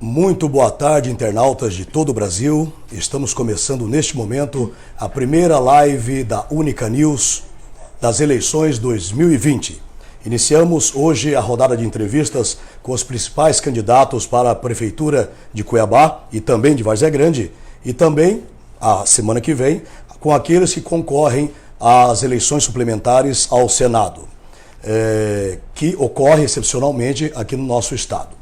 Muito boa tarde, internautas de todo o Brasil. Estamos começando neste momento a primeira live da Única News das eleições 2020. Iniciamos hoje a rodada de entrevistas com os principais candidatos para a Prefeitura de Cuiabá e também de Várzea Grande, e também, a semana que vem, com aqueles que concorrem às eleições suplementares ao Senado, que ocorre excepcionalmente aqui no nosso estado.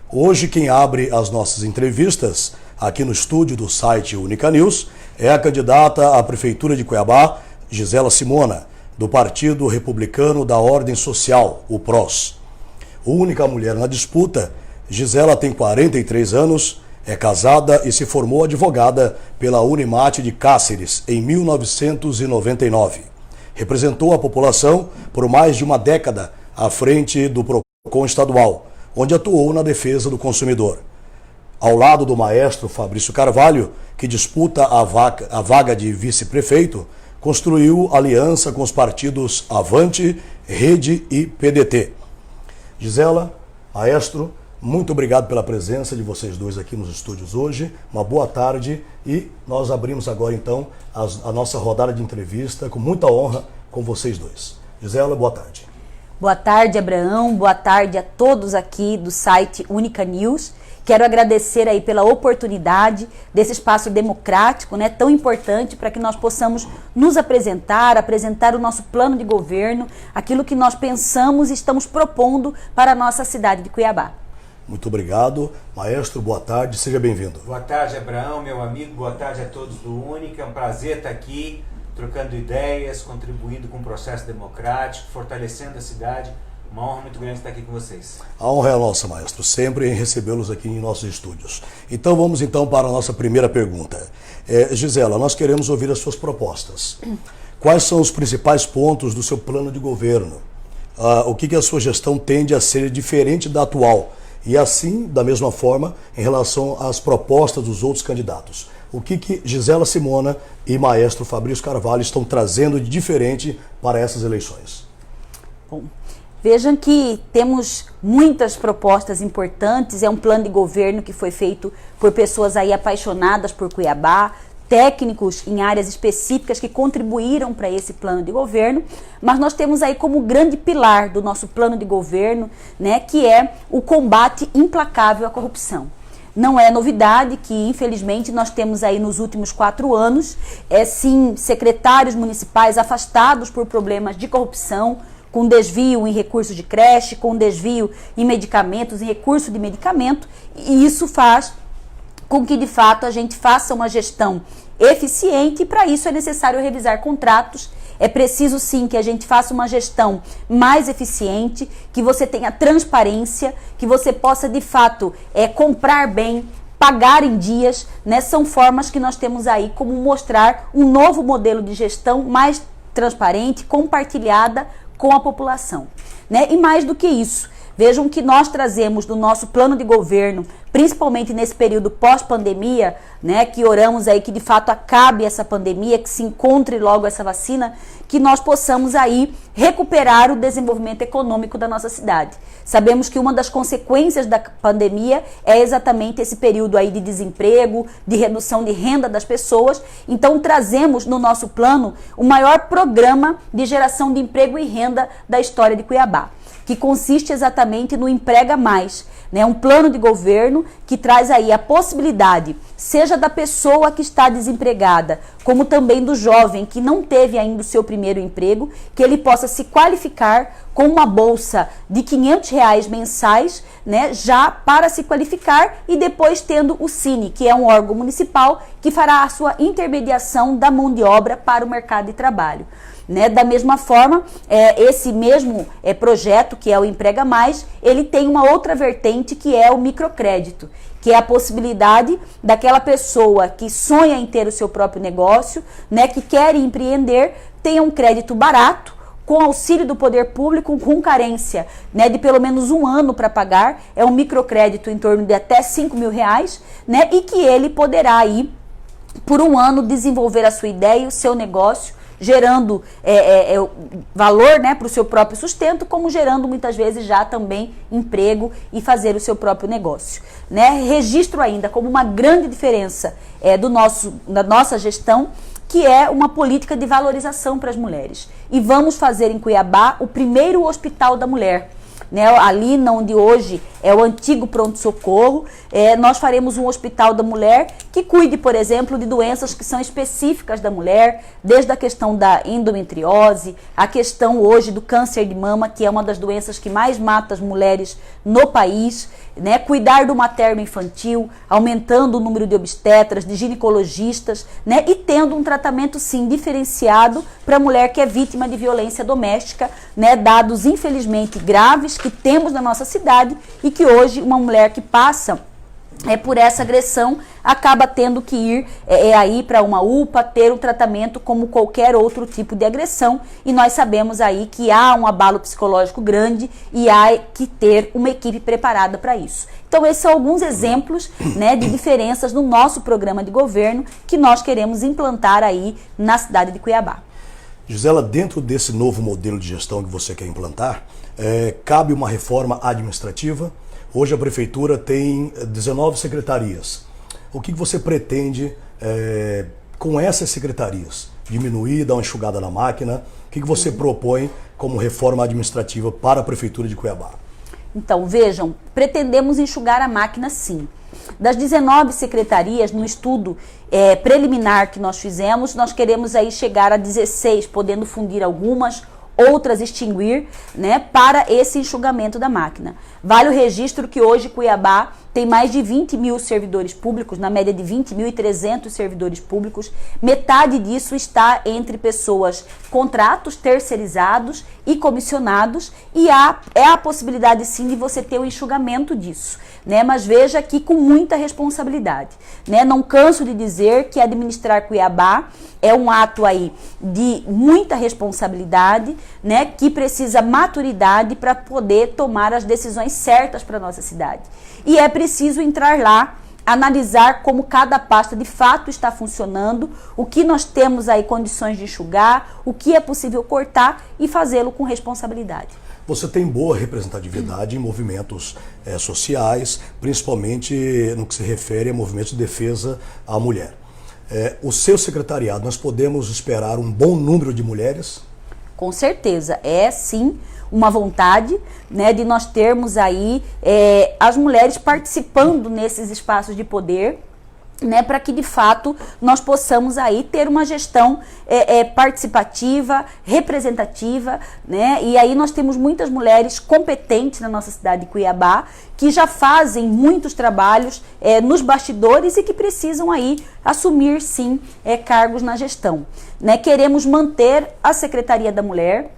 Hoje quem abre as nossas entrevistas aqui no estúdio do site Única News é a candidata à Prefeitura de Cuiabá, Gisela Simona, do Partido Republicano da Ordem Social, o PROS. Única mulher na disputa, Gisela tem 43 anos, é casada e se formou advogada pela Unemate de Cáceres em 1999. Representou a população por mais de uma década à frente do PROCON estadual, onde atuou na defesa do consumidor. Ao lado do maestro Fabrício Carvalho, que disputa a vaga de vice-prefeito, construiu aliança com os partidos Avante, Rede e PDT. Gisela, maestro, muito obrigado pela presença de vocês dois aqui nos estúdios hoje. Uma boa tarde e nós abrimos agora então a nossa rodada de entrevista com muita honra com vocês dois. Gisela, boa tarde. Boa tarde, Abraão. Boa tarde a todos aqui do site Única News. Quero agradecer aí pela oportunidade desse espaço democrático, né, tão importante para que nós possamos nos apresentar o nosso plano de governo, aquilo que nós pensamos e estamos propondo para a nossa cidade de Cuiabá. Muito obrigado. Maestro, boa tarde, seja bem-vindo. Boa tarde, Abraão, meu amigo, boa tarde a todos do Única. É um prazer estar aqui, trocando ideias, contribuindo com o processo democrático, fortalecendo a cidade. Uma honra muito grande estar aqui com vocês. A honra é nossa, maestro, sempre em recebê-los aqui em nossos estúdios. Então vamos então para a nossa primeira pergunta. Gisela, nós queremos ouvir as suas propostas. Quais são os principais pontos do seu plano de governo? O que a sua gestão tende a ser diferente da atual? E assim, da mesma forma, em relação às propostas dos outros candidatos. O que Gisela Simona e maestro Fabrício Carvalho estão trazendo de diferente para essas eleições? Bom, vejam que temos muitas propostas importantes, é um plano de governo que foi feito por pessoas aí apaixonadas por Cuiabá, técnicos em áreas específicas que contribuíram para esse plano de governo, mas nós temos aí como grande pilar do nosso plano de governo, né, que é o combate implacável à corrupção. Não é novidade que, infelizmente, nós temos aí nos últimos 4 anos, sim, secretários municipais afastados por problemas de corrupção, com desvio em recursos de creche, com desvio em medicamentos, em recurso de medicamento, e isso faz com que, de fato, a gente faça uma gestão eficiente, e para isso é necessário revisar contratos. É preciso, sim, que a gente faça uma gestão mais eficiente, que você tenha transparência, que você possa, de fato, comprar bem, pagar em dias, né? São formas que nós temos aí como mostrar um novo modelo de gestão mais transparente, compartilhada com a população, né? E mais do que isso, vejam que nós trazemos do nosso plano de governo, principalmente nesse período pós-pandemia, né, que oramos aí que de fato acabe essa pandemia, que se encontre logo essa vacina, que nós possamos aí recuperar o desenvolvimento econômico da nossa cidade. Sabemos que uma das consequências da pandemia é exatamente esse período aí de desemprego, de redução de renda das pessoas. Então trazemos no nosso plano o maior programa de geração de emprego e renda da história de Cuiabá, que consiste exatamente no Emprega Mais, né? Um plano de governo que traz aí a possibilidade, seja da pessoa que está desempregada, como também do jovem que não teve ainda o seu primeiro emprego, que ele possa se qualificar com uma bolsa de R$ 500 mensais, né, já para se qualificar, e depois tendo o Cine, que é um órgão municipal que fará a sua intermediação da mão de obra para o mercado de trabalho. Né? Da mesma forma, esse mesmo projeto, que é o Emprega Mais, ele tem uma outra vertente, que é o microcrédito, que é a possibilidade daquela pessoa que sonha em ter o seu próprio negócio, né, que quer empreender, tenha um crédito barato, com auxílio do poder público, com carência, né, de pelo menos 1 ano para pagar. É um microcrédito em torno de até R$ 5.000, né, e que ele poderá aí, por 1 ano, desenvolver a sua ideia, o seu negócio, gerando valor, né, para o seu próprio sustento, como gerando muitas vezes já também emprego e fazer o seu próprio negócio. Né? Registro ainda como uma grande diferença da nossa gestão, que é uma política de valorização para as mulheres. E vamos fazer em Cuiabá o primeiro hospital da mulher. Né, ali onde hoje é o antigo pronto-socorro, nós faremos um hospital da mulher que cuide, por exemplo, de doenças que são específicas da mulher, desde a questão da endometriose, a questão hoje do câncer de mama, que é uma das doenças que mais mata as mulheres no país, né, cuidar do materno-infantil, aumentando o número de obstetras, de ginecologistas, né, e tendo um tratamento, sim, diferenciado para a mulher que é vítima de violência doméstica, né, dados, infelizmente, graves que temos na nossa cidade e que hoje uma mulher que passa por essa agressão acaba tendo que ir aí para uma UPA, ter um tratamento como qualquer outro tipo de agressão, e nós sabemos aí que há um abalo psicológico grande e há que ter uma equipe preparada para isso. Então esses são alguns exemplos, né, de diferenças no nosso programa de governo que nós queremos implantar aí na cidade de Cuiabá. Gisela, dentro desse novo modelo de gestão que você quer implantar, cabe uma reforma administrativa. Hoje a prefeitura tem 19 secretarias. O que você pretende com essas secretarias? Diminuir, dar uma enxugada na máquina? O que você propõe como reforma administrativa para a prefeitura de Cuiabá? Então, vejam, pretendemos enxugar a máquina, sim. Das 19 secretarias, no estudo preliminar que nós fizemos, nós queremos aí chegar a 16, podendo fundir algumas, outras extinguir, né, para esse enxugamento da máquina. Vale o registro que hoje Cuiabá tem mais de 20 mil servidores públicos, na média de 20.300 servidores públicos. Metade disso está entre pessoas, contratos terceirizados e comissionados, e é a possibilidade sim de você ter o enxugamento disso, né? Mas veja que com muita responsabilidade, né? Não canso de dizer que administrar Cuiabá é um ato aí de muita responsabilidade, né? Que precisa maturidade para poder tomar as decisões certas para a nossa cidade. E é preciso entrar lá, analisar como cada pasta de fato está funcionando, o que nós temos aí condições de enxugar, o que é possível cortar e fazê-lo com responsabilidade. Você tem boa representatividade em movimentos sociais, principalmente no que se refere a movimentos de defesa à mulher. O seu secretariado, nós podemos esperar um bom número de mulheres? Com certeza, é sim uma vontade, né, de nós termos aí as mulheres participando nesses espaços de poder, né, para que de fato nós possamos aí ter uma gestão participativa, representativa, né, e aí nós temos muitas mulheres competentes na nossa cidade de Cuiabá que já fazem muitos trabalhos nos bastidores e que precisam aí assumir sim cargos na gestão, né. Queremos manter a Secretaria da Mulher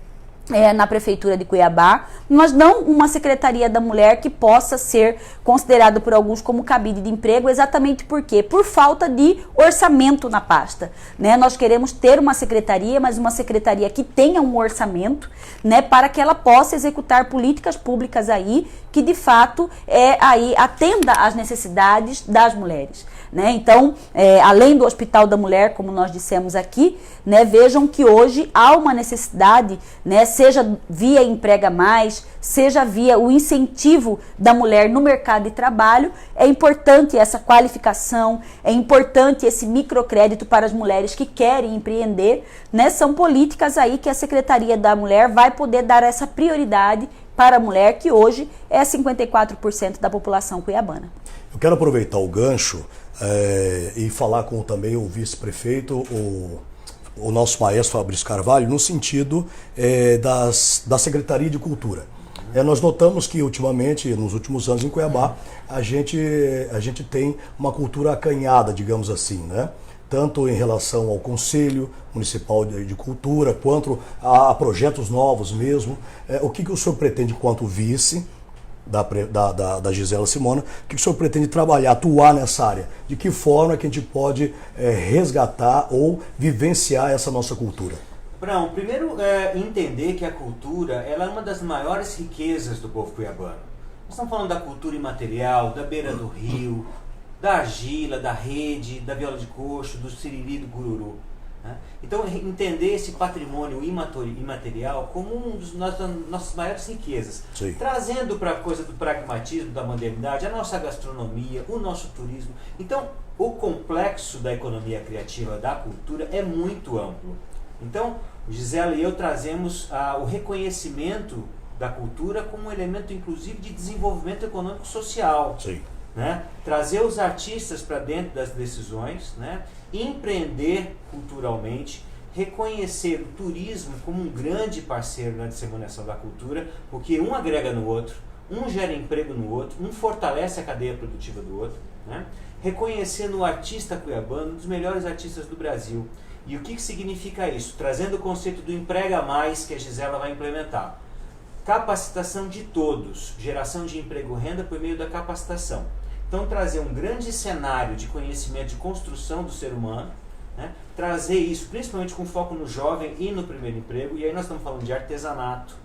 na Prefeitura de Cuiabá, mas não uma Secretaria da Mulher que possa ser considerada por alguns como cabide de emprego, exatamente por quê? Por falta de orçamento na pasta, né? Nós queremos ter uma secretaria, mas uma secretaria que tenha um orçamento, né, para que ela possa executar políticas públicas aí que de fato aí atenda às necessidades das mulheres, né? Então, além do Hospital da Mulher, como nós dissemos aqui, né, vejam que hoje há uma necessidade, né, seja via Emprega Mais, seja via o incentivo da mulher no mercado de trabalho. É importante essa qualificação, é importante esse microcrédito para as mulheres que querem empreender, né? São políticas aí que a Secretaria da Mulher vai poder dar essa prioridade para a mulher, que hoje é 54% da população cuiabana. Eu quero aproveitar o gancho e falar com também o vice-prefeito, o nosso maestro Fabrício Carvalho, no sentido da Secretaria de Cultura. Nós notamos que ultimamente, nos últimos anos em Cuiabá, a gente tem uma cultura acanhada, digamos assim, né? Tanto em relação ao Conselho Municipal de Cultura, quanto a projetos novos mesmo. O que o senhor pretende, enquanto vice da Gisela Simona, o que o senhor pretende trabalhar, atuar nessa área? De que forma que a gente pode resgatar ou vivenciar essa nossa cultura? Brão, primeiro entender que a cultura ela é uma das maiores riquezas do povo cuiabano. Nós estamos falando da cultura imaterial, da beira do rio, da argila, da rede, da viola de coxo, do siriri, do gururu. né? Então, entender esse patrimônio imaterial como uma das nossas maiores riquezas, Sim. trazendo para a coisa do pragmatismo, da modernidade, a nossa gastronomia, o nosso turismo. Então, o complexo da economia criativa, da cultura, é muito amplo. Então, Gisela e eu trazemos o reconhecimento da cultura como um elemento, inclusive, de desenvolvimento econômico-social. Sim. Né? Trazer os artistas para dentro das decisões, né? Empreender culturalmente, reconhecer o turismo como um grande parceiro na disseminação da cultura, porque um agrega no outro, um gera emprego no outro, um fortalece a cadeia produtiva do outro, né? Reconhecendo o artista cuiabano, um dos melhores artistas do Brasil. E o que significa isso? Trazendo o conceito do emprega mais, que a Gisela vai implementar. Capacitação de todos, geração de emprego e renda por meio da capacitação. Então, trazer um grande cenário de conhecimento, de construção do ser humano, né? Trazer isso principalmente com foco no jovem e no primeiro emprego, e aí nós estamos falando de artesanato,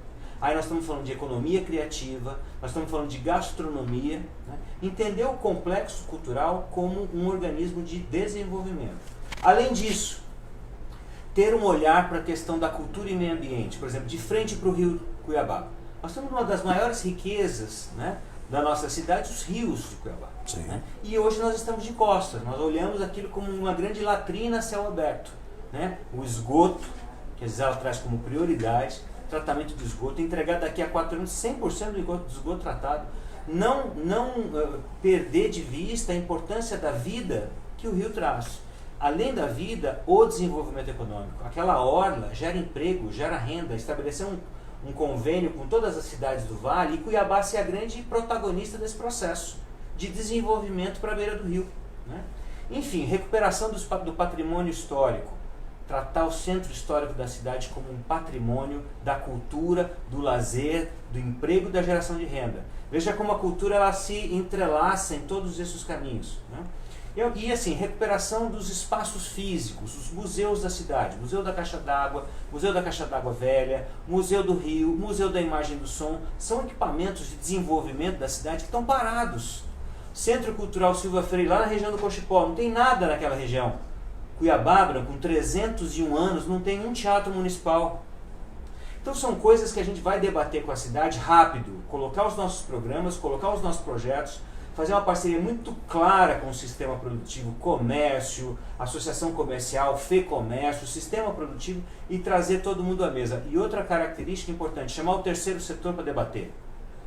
aí nós estamos falando de economia criativa, nós estamos falando de gastronomia, né? Entender o complexo cultural como um organismo de desenvolvimento. Além disso, ter um olhar para a questão da cultura e meio ambiente, por exemplo, de frente para o rio Cuiabá. Nós temos uma das maiores riquezas, né, da nossa cidade, os rios de Cuiabá. Né? E hoje nós estamos de costas, nós olhamos aquilo como uma grande latrina a céu aberto. Né? O esgoto, que a Gisela traz como prioridade, tratamento de esgoto, entregar daqui a 4 anos 100% do esgoto tratado. Não perder de vista a importância da vida que o rio traz. Além da vida, o desenvolvimento econômico. Aquela orla gera emprego, gera renda, estabelecer um convênio com todas as cidades do Vale, e Cuiabá ser a grande protagonista desse processo de desenvolvimento para a beira do rio. Né? Enfim, recuperação do patrimônio histórico. Tratar o centro histórico da cidade como um patrimônio da cultura, do lazer, do emprego e da geração de renda. Veja como a cultura ela se entrelaça em todos esses caminhos. Né? E assim, recuperação dos espaços físicos, os museus da cidade, Museu da Caixa d'Água, Museu da Caixa d'Água Velha, Museu do Rio, Museu da Imagem e do Som, são equipamentos de desenvolvimento da cidade que estão parados. Centro Cultural Silva Freire, lá na região do Cochipó, não tem nada naquela região. Cuiabá, com 301 anos, não tem um teatro municipal. Então são coisas que a gente vai debater com a cidade rápido, colocar os nossos programas, colocar os nossos projetos, fazer uma parceria muito clara com o sistema produtivo, comércio, associação comercial, FEComércio, sistema produtivo, e trazer todo mundo à mesa. E outra característica importante, chamar o terceiro setor para debater.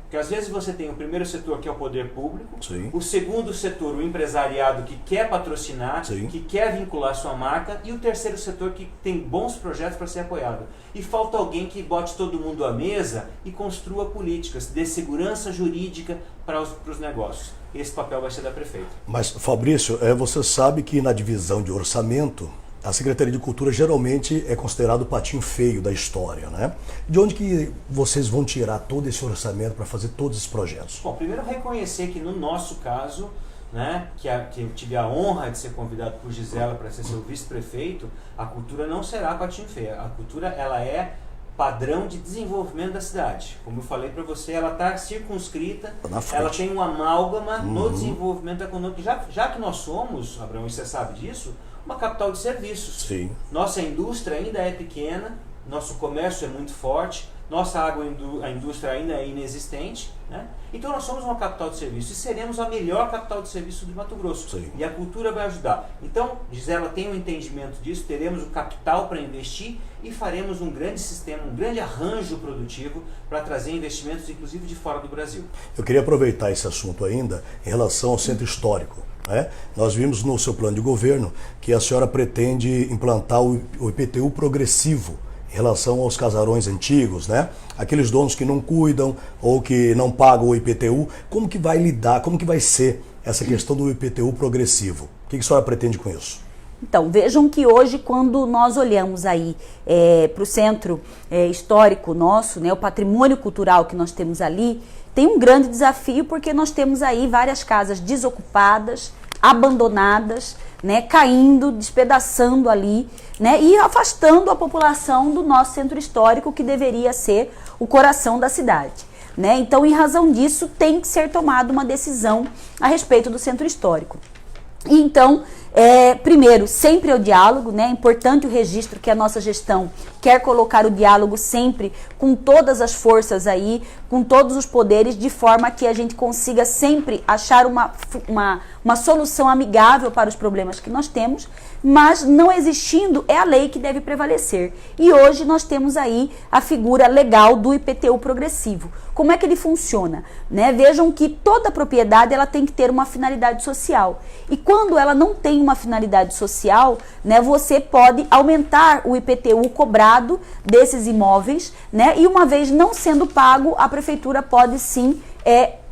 Porque às vezes você tem o primeiro setor, que é o poder público, Sim. O segundo setor, o empresariado, que quer patrocinar, Sim. que quer vincular sua marca, e o terceiro setor, que tem bons projetos para ser apoiado. E falta alguém que bote todo mundo à mesa e construa políticas, dê segurança jurídica para os negócios. Esse papel vai ser da prefeita. Mas, Fabrício, você sabe que na divisão de orçamento, a Secretaria de Cultura geralmente é considerado o patinho feio da história, né? De onde que vocês vão tirar todo esse orçamento para fazer todos esses projetos? Bom, primeiro reconhecer que no nosso caso, né, que eu tive a honra de ser convidado por Gisela para ser seu vice-prefeito, a cultura não será patinho feio. A cultura, ela é padrão de desenvolvimento da cidade. Como eu falei para você, ela está circunscrita, ela tem um amálgama no desenvolvimento econômico. Já que nós somos, Abraão, e você sabe disso, uma capital de serviços. Sim. Nossa indústria ainda é pequena, nosso comércio é muito forte, nossa a indústria ainda é inexistente, né? Então nós somos uma capital de serviços e seremos a melhor capital de serviço de Mato Grosso. Sim. E a cultura vai ajudar. Então, Gisela tem um entendimento disso, teremos o capital para investir e faremos um grande sistema, um grande arranjo produtivo para trazer investimentos, inclusive de fora do Brasil. Eu queria aproveitar esse assunto ainda em relação ao centro histórico. Né? Nós vimos no seu plano de governo que a senhora pretende implantar o IPTU progressivo em relação aos casarões antigos, né? Aqueles donos que não cuidam ou que não pagam o IPTU. Como que vai lidar, como que vai ser essa questão do IPTU progressivo? O que a senhora pretende com isso? Então, vejam que hoje, quando nós olhamos aí para o centro histórico nosso, né, o patrimônio cultural que nós temos ali, tem um grande desafio porque nós temos aí várias casas desocupadas, abandonadas, né, caindo, despedaçando ali, né, e afastando a população do nosso centro histórico, que deveria ser o coração da cidade. Né? Então, em razão disso, tem que ser tomada uma decisão a respeito do centro histórico. E então, Primeiro, sempre é o diálogo, né? É importante o registro que a nossa gestão quer colocar o diálogo sempre com todas as forças aí, com todos os poderes, de forma que a gente consiga sempre achar uma solução amigável para os problemas que nós temos, mas não existindo, é a lei que deve prevalecer. E hoje nós temos aí a figura legal do IPTU progressivo. Como é que ele funciona? Né? Vejam que toda propriedade ela tem que ter uma finalidade social. E quando ela não tem uma finalidade social, né, você pode aumentar o IPTU cobrado desses imóveis, né? E uma vez não sendo pago, a prefeitura pode sim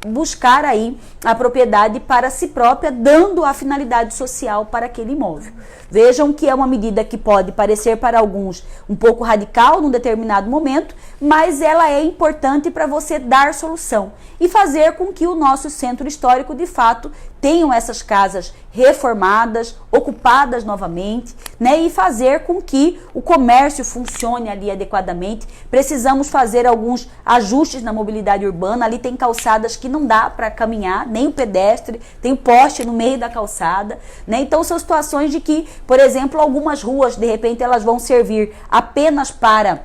buscar aí a propriedade para si própria, dando a finalidade social para aquele imóvel. Vejam que é uma medida que pode parecer para alguns um pouco radical num determinado momento, mas ela é importante para você dar solução e fazer com que o nosso centro histórico, de fato, tenham essas casas reformadas, ocupadas novamente, né, e fazer com que o comércio funcione ali adequadamente. Precisamos fazer alguns ajustes na mobilidade urbana. Ali tem calçadas que não dá para caminhar, nem o pedestre, tem um poste no meio da calçada, né? Então são situações de que, por exemplo, algumas ruas, de repente, elas vão servir apenas para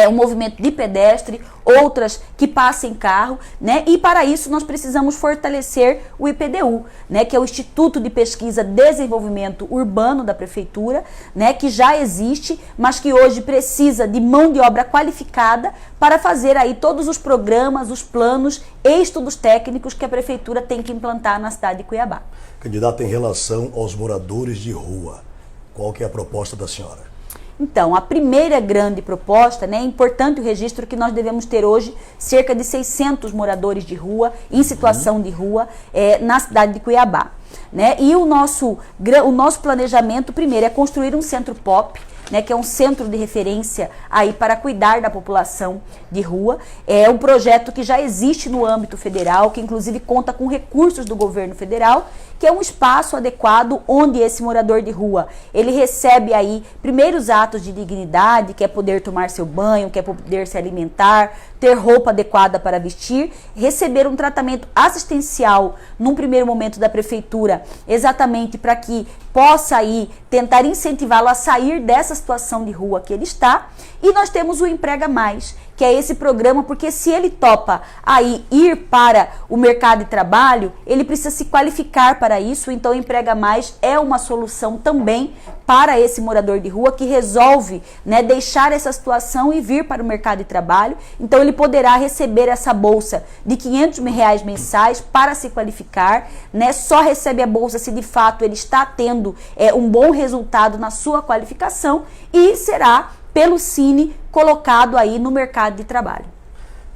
um movimento de pedestre, outras que passem carro, né? E para isso nós precisamos fortalecer o IPDU, né? Que é o Instituto de Pesquisa e Desenvolvimento Urbano da Prefeitura, né? Que já existe, mas que hoje precisa de mão de obra qualificada para fazer aí todos os programas, os planos e estudos técnicos que a Prefeitura tem que implantar na cidade de Cuiabá. Candidata, em relação aos moradores de rua, qual que é a proposta da senhora? Então, a primeira grande proposta, né, é importante o registro que nós devemos ter hoje cerca de 600 moradores de rua, em situação de rua, na cidade de Cuiabá. Né? E o nosso planejamento, primeiro, é construir um centro POP, né, que é um centro de referência aí para cuidar da população de rua. É um projeto que já existe no âmbito federal, que inclusive conta com recursos do governo federal, que é um espaço adequado onde esse morador de rua, ele recebe aí primeiros atos de dignidade, que é poder tomar seu banho, que é poder se alimentar, ter roupa adequada para vestir, receber um tratamento assistencial num primeiro momento da prefeitura, exatamente para que possa aí tentar incentivá-lo a sair dessa situação de rua que ele está. E nós temos o Emprega Mais, que é esse programa, porque se ele topa aí ir para o mercado de trabalho, ele precisa se qualificar para isso. Então o Emprega Mais é uma solução também para esse morador de rua que resolve, né, deixar essa situação e vir para o mercado de trabalho. Então ele poderá receber essa bolsa de R$500 mensais para se qualificar, né? Só recebe a bolsa se de fato ele está tendo um bom resultado na sua qualificação e será pelo Cine colocado aí no mercado de trabalho.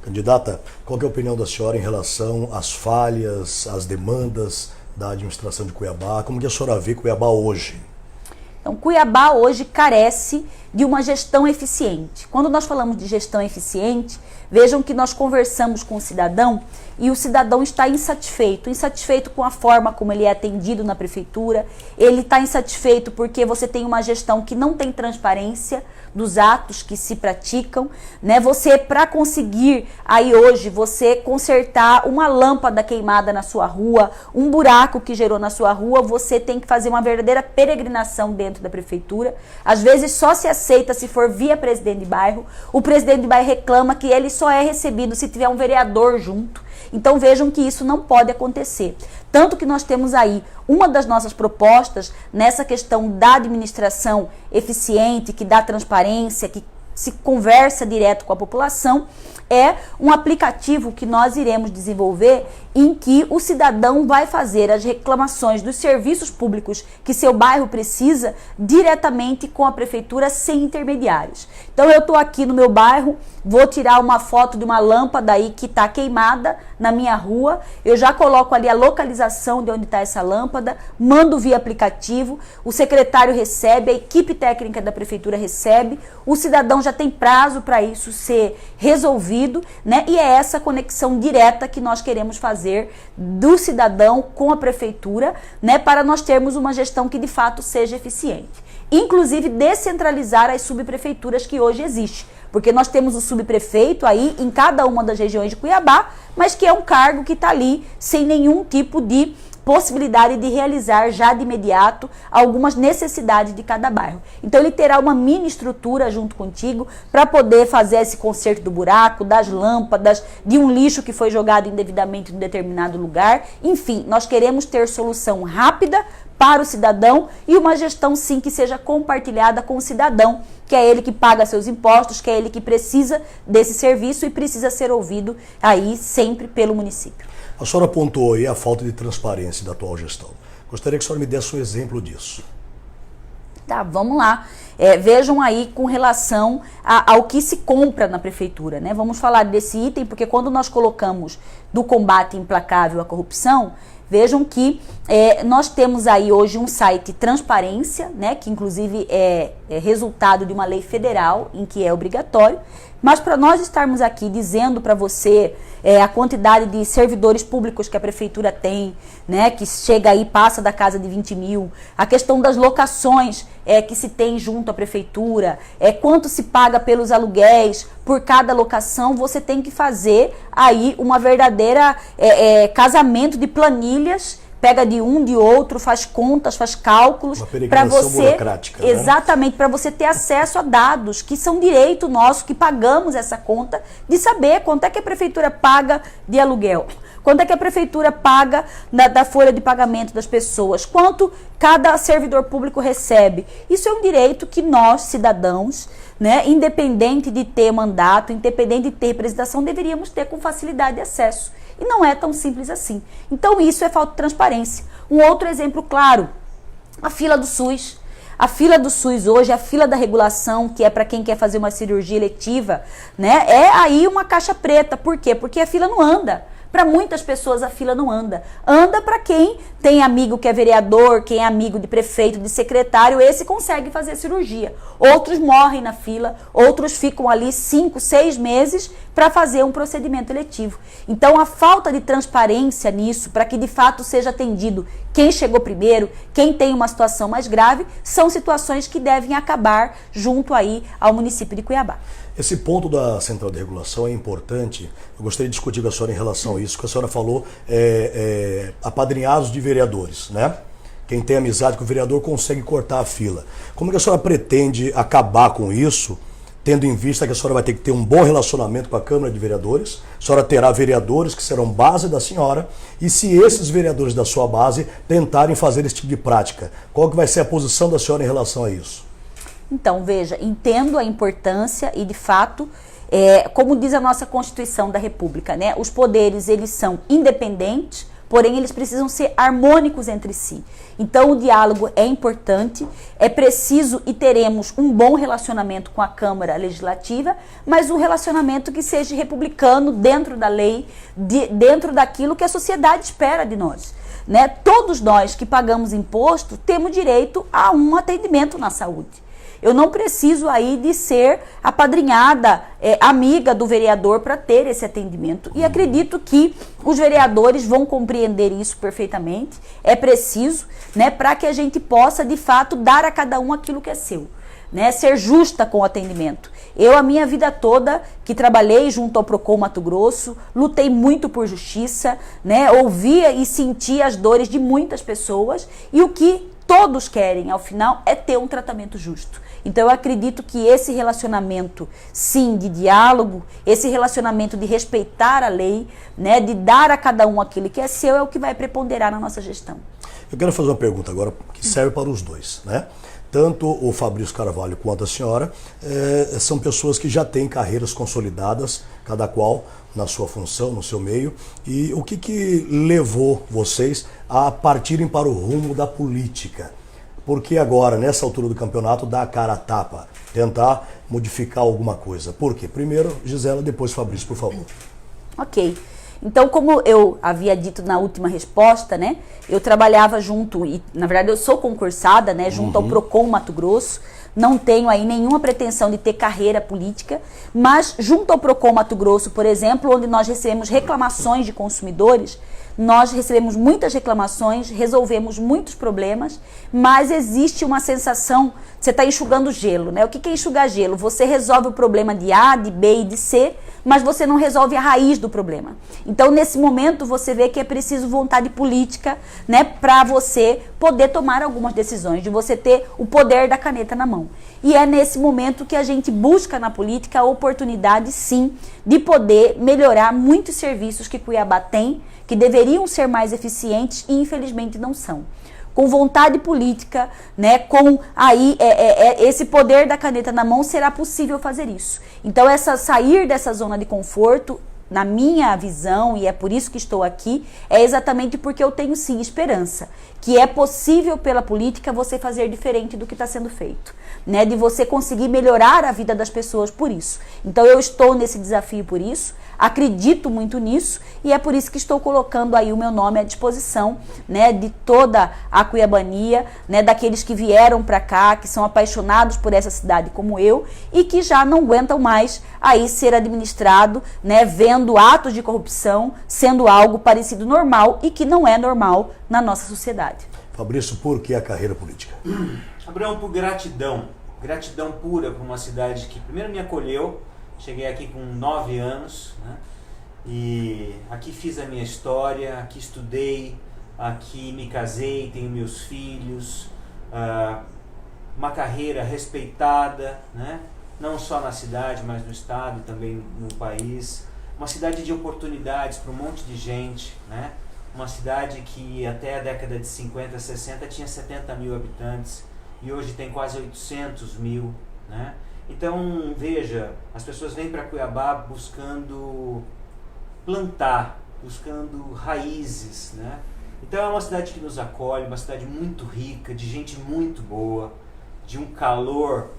Candidata, qual que é a opinião da senhora em relação às falhas, às demandas da administração de Cuiabá? Como que a senhora vê Cuiabá hoje? Então, Cuiabá hoje carece de uma gestão eficiente. Quando nós falamos de gestão eficiente, vejam que nós conversamos com o cidadão e o cidadão está insatisfeito com a forma como ele é atendido na prefeitura, ele está insatisfeito porque você tem uma gestão que não tem transparência dos atos que se praticam, né? Você, para conseguir aí hoje, você consertar uma lâmpada queimada na sua rua, um buraco que gerou na sua rua, você tem que fazer uma verdadeira peregrinação dentro da prefeitura. Às vezes só se aceita se for via presidente de bairro. O presidente de bairro reclama que ele só é recebido se tiver um vereador junto. Então vejam que isso não pode acontecer. Tanto que nós temos aí uma das nossas propostas nessa questão da administração eficiente, que dá transparência, que se conversa direto com a população, é um aplicativo que nós iremos desenvolver em que o cidadão vai fazer as reclamações dos serviços públicos que seu bairro precisa diretamente com a prefeitura sem intermediários. Então eu estou aqui no meu bairro, vou tirar uma foto de uma lâmpada aí que está queimada na minha rua, eu já coloco ali a localização de onde está essa lâmpada, mando via aplicativo, o secretário recebe, a equipe técnica da prefeitura recebe, o cidadão já tem prazo para isso ser resolvido, né? E é essa conexão direta que nós queremos fazer do cidadão com a prefeitura, né? Para nós termos uma gestão que de fato seja eficiente. Inclusive descentralizar as subprefeituras que hoje existem, porque nós temos o subprefeito aí em cada uma das regiões de Cuiabá, mas que é um cargo que está ali sem nenhum tipo de possibilidade de realizar já de imediato algumas necessidades de cada bairro. Então ele terá uma mini estrutura junto contigo para poder fazer esse conserto do buraco, das lâmpadas, de um lixo que foi jogado indevidamente em um determinado lugar. Enfim, nós queremos ter solução rápida para o cidadão e uma gestão sim que seja compartilhada com o cidadão, que é ele que paga seus impostos, que é ele que precisa desse serviço e precisa ser ouvido aí sempre pelo município. A senhora apontou aí a falta de transparência da atual gestão. Gostaria que a senhora me desse um exemplo disso. Tá, vamos lá. Vejam aí com relação ao que se compra na prefeitura, né? Vamos falar desse item, porque quando nós colocamos do combate implacável à corrupção, vejam que nós temos aí hoje um site Transparência, né, que inclusive é resultado de uma lei federal em que é obrigatório, mas para nós estarmos aqui dizendo para você a quantidade de servidores públicos que a prefeitura tem, né, que chega aí, passa da casa de 20 mil, a questão das locações que se tem junto à prefeitura, quanto se paga pelos aluguéis por cada locação, você tem que fazer aí uma verdadeira casamento de planilhas, pega de um, de outro, faz contas, faz cálculos para você, burocrática, né? Exatamente, para você ter acesso a dados que são direito nosso, que pagamos essa conta, de saber quanto é que a prefeitura paga de aluguel, quanto é que a prefeitura paga da folha de pagamento das pessoas, quanto cada servidor público recebe. Isso é um direito que nós, cidadãos, né, independente de ter mandato, independente de ter representação, deveríamos ter com facilidade de acesso. E não é tão simples assim. Então isso é falta de transparência. Um outro exemplo claro, a fila do SUS. A fila do SUS hoje, a fila da regulação, que é para quem quer fazer uma cirurgia eletiva, né, é aí uma caixa preta. Por quê? Porque a fila não anda. Para muitas pessoas a fila não anda. Anda para quem tem amigo que é vereador, quem é amigo de prefeito, de secretário, esse consegue fazer cirurgia. Outros morrem na fila, outros ficam ali 5, 6 meses para fazer um procedimento eletivo. Então a falta de transparência nisso, para que de fato seja atendido quem chegou primeiro, quem tem uma situação mais grave, são situações que devem acabar junto aí ao município de Cuiabá. Esse ponto da central de regulação é importante. Eu gostaria de discutir com a senhora em relação a isso, que a senhora falou, apadrinhados de vereadores, né? Quem tem amizade com o vereador consegue cortar a fila. Como que a senhora pretende acabar com isso, tendo em vista que a senhora vai ter que ter um bom relacionamento com a Câmara de Vereadores? A senhora terá vereadores que serão base da senhora, e se esses vereadores da sua base tentarem fazer esse tipo de prática, qual que vai ser a posição da senhora em relação a isso? Então, veja, entendo a importância e, de fato, como diz a nossa Constituição da República, né, os poderes, eles são independentes, porém eles precisam ser harmônicos entre si. Então o diálogo é importante, é preciso e teremos um bom relacionamento com a Câmara Legislativa, mas um relacionamento que seja republicano dentro da lei, dentro daquilo que a sociedade espera de nós. Né? Todos nós que pagamos imposto temos direito a um atendimento na saúde. Eu não preciso aí de ser apadrinhada, amiga do vereador para ter esse atendimento. E acredito que os vereadores vão compreender isso perfeitamente. É preciso, né, para que a gente possa, de fato, dar a cada um aquilo que é seu. Né, ser justa com o atendimento. Eu, a minha vida toda, que trabalhei junto ao Procon Mato Grosso, lutei muito por justiça, né, ouvia e sentia as dores de muitas pessoas, e o que todos querem, ao final, é ter um tratamento justo. Então eu acredito que esse relacionamento, sim, de diálogo, esse relacionamento de respeitar a lei, né, de dar a cada um aquilo que é seu, é o que vai preponderar na nossa gestão. Eu quero fazer uma pergunta agora que serve para os dois, né? Tanto o Fabrício Carvalho quanto a senhora são pessoas que já têm carreiras consolidadas, cada qual na sua função, no seu meio. E o que levou vocês a partirem para o rumo da política? Porque agora, nessa altura do campeonato, dá a cara a tapa, tentar modificar alguma coisa. Por quê? Primeiro Gisela, depois Fabrício, por favor. Ok. Então, como eu havia dito na última resposta, né, eu trabalhava junto, e na verdade eu sou concursada, né, junto ao Procon Mato Grosso, não tenho aí nenhuma pretensão de ter carreira política, mas junto ao Procon Mato Grosso, por exemplo, onde nós recebemos reclamações de consumidores, nós recebemos muitas reclamações, resolvemos muitos problemas, mas existe uma sensação, você está enxugando gelo, né? O que é enxugar gelo? Você resolve o problema de A, de B e de C, mas você não resolve a raiz do problema. Então, nesse momento, você vê que é preciso vontade política, né, para você poder tomar algumas decisões, de você ter o poder da caneta na mão. E é nesse momento que a gente busca na política a oportunidade, sim, de poder melhorar muitos serviços que Cuiabá tem, que deveriam ser mais eficientes e infelizmente não são. Com vontade política, né, com aí esse poder da caneta na mão, será possível fazer isso. Então, sair dessa zona de conforto, na minha visão, e é por isso que estou aqui, é exatamente porque eu tenho sim esperança, que é possível pela política você fazer diferente do que está sendo feito, né, de você conseguir melhorar a vida das pessoas por isso. Então eu estou nesse desafio por isso, acredito muito nisso e é por isso que estou colocando aí o meu nome à disposição, né, de toda a cuiabania, né, daqueles que vieram para cá, que são apaixonados por essa cidade como eu e que já não aguentam mais aí ser administrado, né, vendo atos de corrupção sendo algo parecido normal e que não é normal na nossa sociedade. Fabrício, por que a carreira política? Abraão, por gratidão pura por uma cidade que primeiro me acolheu. Cheguei aqui com 9 anos, né? E aqui fiz a minha história, aqui estudei, aqui me casei, tenho meus filhos, uma carreira respeitada, né? Não só na cidade, mas no estado e também no país. Uma cidade de oportunidades para um monte de gente, né? Uma cidade que até a década de 50, 60 tinha 70 mil habitantes e hoje tem quase 800 mil, né? Então, veja, as pessoas vêm para Cuiabá buscando plantar, buscando raízes, né? Então é uma cidade que nos acolhe, uma cidade muito rica, de gente muito boa, de um calor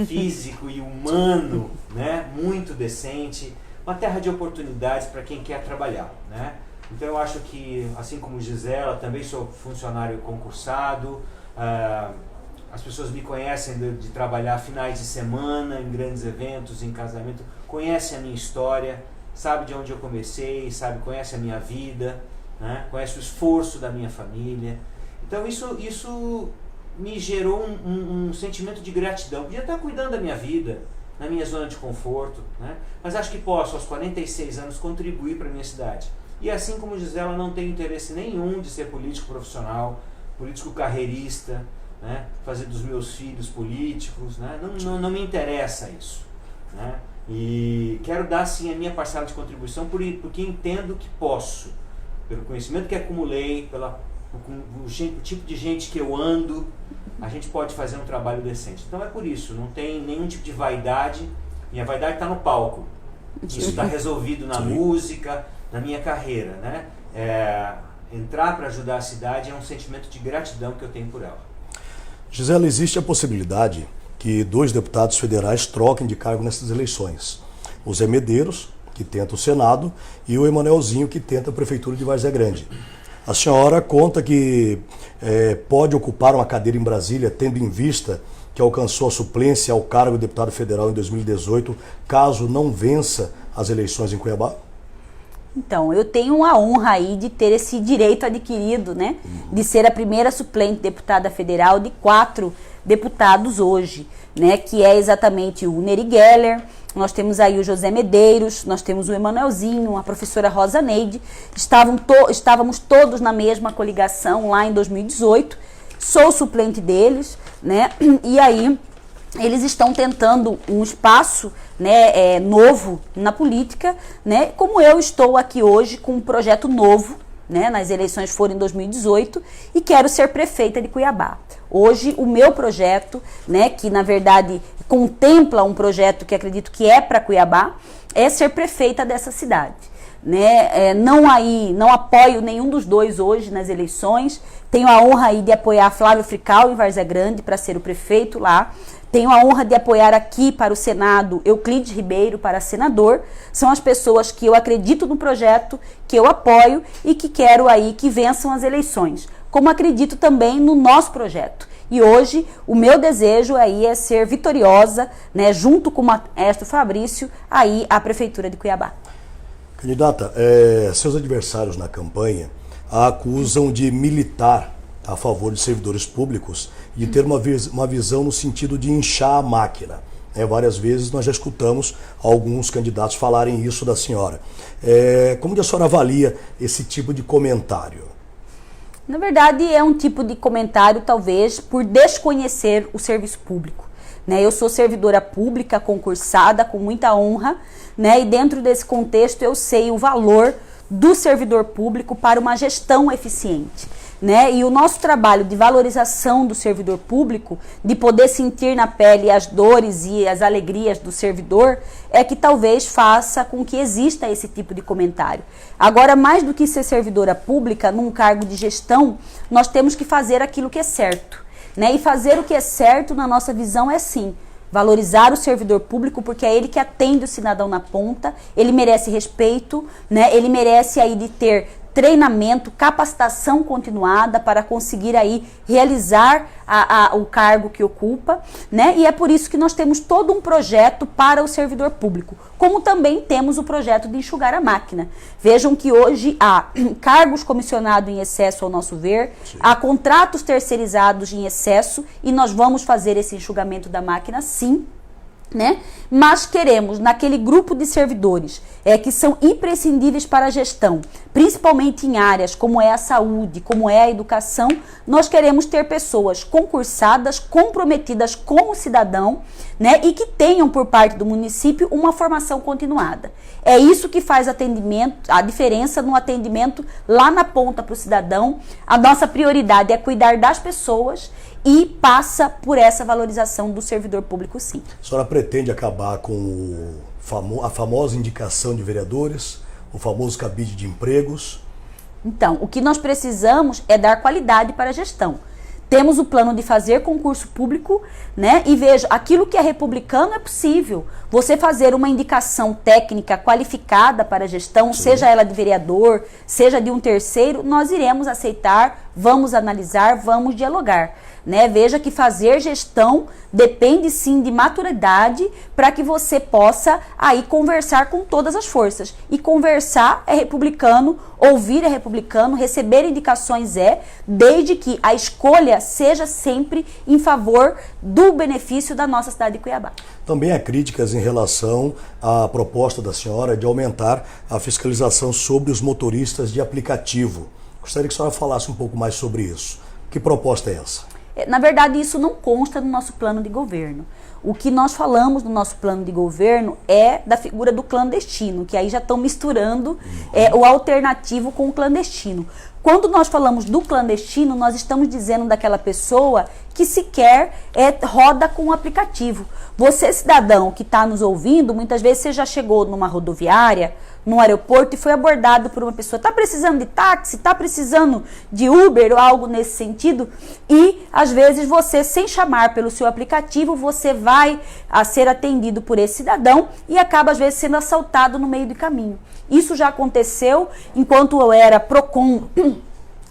físico e humano, né, muito decente, uma terra de oportunidades para quem quer trabalhar, né? Então eu acho que, assim como Gisela, também sou funcionário concursado, as pessoas me conhecem de trabalhar finais de semana, em grandes eventos, em casamento, conhecem a minha história, sabe de onde eu comecei, conhece a minha vida, né? Conhece o esforço da minha família. Então isso me gerou um sentimento de gratidão. Podia estar cuidando da minha vida, na minha zona de conforto, né? Mas acho que posso, aos 46 anos, contribuir para a minha cidade. E assim como Gisela, não tenho interesse nenhum de ser político profissional, político carreirista, né? Fazer dos meus filhos políticos, né? Não me interessa isso, né? E quero dar sim a minha parcela de contribuição porque entendo que posso, pelo conhecimento que acumulei, o tipo de gente que eu ando, a gente pode fazer um trabalho decente. Então é por isso, não tem nenhum tipo de vaidade. Minha vaidade está no palco, isso está resolvido na música, na minha carreira, né? Entrar para ajudar a cidade é um sentimento de gratidão que eu tenho por ela. Gisela, existe a possibilidade que 2 deputados federais troquem de cargo nessas eleições. O Zé Medeiros, que tenta o Senado, e o Emanuelzinho, que tenta a Prefeitura de Várzea Grande. A senhora conta que pode ocupar uma cadeira em Brasília, tendo em vista que alcançou a suplência ao cargo de deputado federal em 2018, caso não vença as eleições em Cuiabá? Então, eu tenho a honra aí de ter esse direito adquirido, né? De ser a primeira suplente deputada federal de 4 deputados hoje, né? Que é exatamente o Neri Geller, nós temos aí o José Medeiros, nós temos o Emanuelzinho, a professora Rosa Neide. Estávamos todos na mesma coligação lá em 2018, sou suplente deles, né? E aí eles estão tentando um espaço, né, novo na política, né, como eu estou aqui hoje com um projeto novo, né, nas eleições foram em 2018 e quero ser prefeita de Cuiabá. Hoje o meu projeto, né, que na verdade contempla um projeto que acredito que é para Cuiabá, é ser prefeita dessa cidade. Né? Não apoio nenhum dos dois hoje nas eleições, tenho a honra aí de apoiar Flávio Frical em Várzea Grande para ser o prefeito lá. Tenho a honra de apoiar aqui para o Senado Euclides Ribeiro para senador. São as pessoas que eu acredito no projeto, que eu apoio e que quero aí que vençam as eleições. Como acredito também no nosso projeto. E hoje o meu desejo aí é ser vitoriosa, né, junto com o maestro Fabrício, aí a Prefeitura de Cuiabá. Candidata, seus adversários na campanha a acusam de militar a favor de servidores públicos e ter uma visão no sentido de inchar a máquina. Várias vezes nós já escutamos alguns candidatos falarem isso da senhora. Como que a senhora avalia esse tipo de comentário? Na verdade, é um tipo de comentário, talvez, por desconhecer o serviço público. Eu sou servidora pública, concursada, com muita honra, e dentro desse contexto eu sei o valor do servidor público para uma gestão eficiente. E o nosso trabalho de valorização do servidor público, de poder sentir na pele as dores e as alegrias do servidor, é que talvez faça com que exista esse tipo de comentário. Agora, mais do que ser servidora pública, num cargo de gestão, nós temos que fazer aquilo que é certo. E fazer o que é certo, na nossa visão, é sim valorizar o servidor público, porque é ele que atende o cidadão na ponta, ele merece respeito, ele merece aí de ter treinamento, capacitação continuada para conseguir aí realizar o cargo que ocupa, E é por isso que nós temos todo um projeto para o servidor público, como também temos o projeto de enxugar a máquina. Vejam que hoje há cargos comissionados em excesso, ao nosso ver, sim, há contratos terceirizados em excesso e nós vamos fazer esse enxugamento da máquina, sim. Mas queremos, naquele grupo de servidores que são imprescindíveis para a gestão, principalmente em áreas como é a saúde, como é a educação, nós queremos ter pessoas concursadas, comprometidas com o cidadão, e que tenham por parte do município uma formação continuada. É isso que faz a diferença no atendimento lá na ponta para o cidadão. A nossa prioridade é cuidar das pessoas e passa por essa valorização do servidor público, sim. A senhora pretende acabar com a famosa indicação de vereadores, o famoso cabide de empregos? Então, o que nós precisamos é dar qualidade para a gestão. Temos o plano de fazer concurso público, E veja, aquilo que é republicano é possível. Você fazer uma indicação técnica qualificada para a gestão, sim, seja ela de vereador, seja de um terceiro, nós iremos aceitar, vamos analisar, vamos dialogar. Veja que fazer gestão depende sim de maturidade para que você possa aí conversar com todas as forças. E conversar é republicano, ouvir é republicano, receber indicações desde que a escolha seja sempre em favor do benefício da nossa cidade de Cuiabá. Também há críticas em relação à proposta da senhora de aumentar a fiscalização sobre os motoristas de aplicativo. Gostaria que a senhora falasse um pouco mais sobre isso. Que proposta é essa? Na verdade, isso não consta no nosso plano de governo. O que nós falamos no nosso plano de governo é da figura do clandestino, que aí já estão misturando o alternativo com o clandestino. Quando nós falamos do clandestino, nós estamos dizendo daquela pessoa que sequer roda com o aplicativo. Você, cidadão que está nos ouvindo, muitas vezes você já chegou numa rodoviária, num aeroporto e foi abordado por uma pessoa, está precisando de táxi, está precisando de Uber ou algo nesse sentido, e às vezes você, sem chamar pelo seu aplicativo, você vai a ser atendido por esse cidadão e acaba às vezes sendo assaltado no meio do caminho. Isso já aconteceu enquanto eu era PROCON,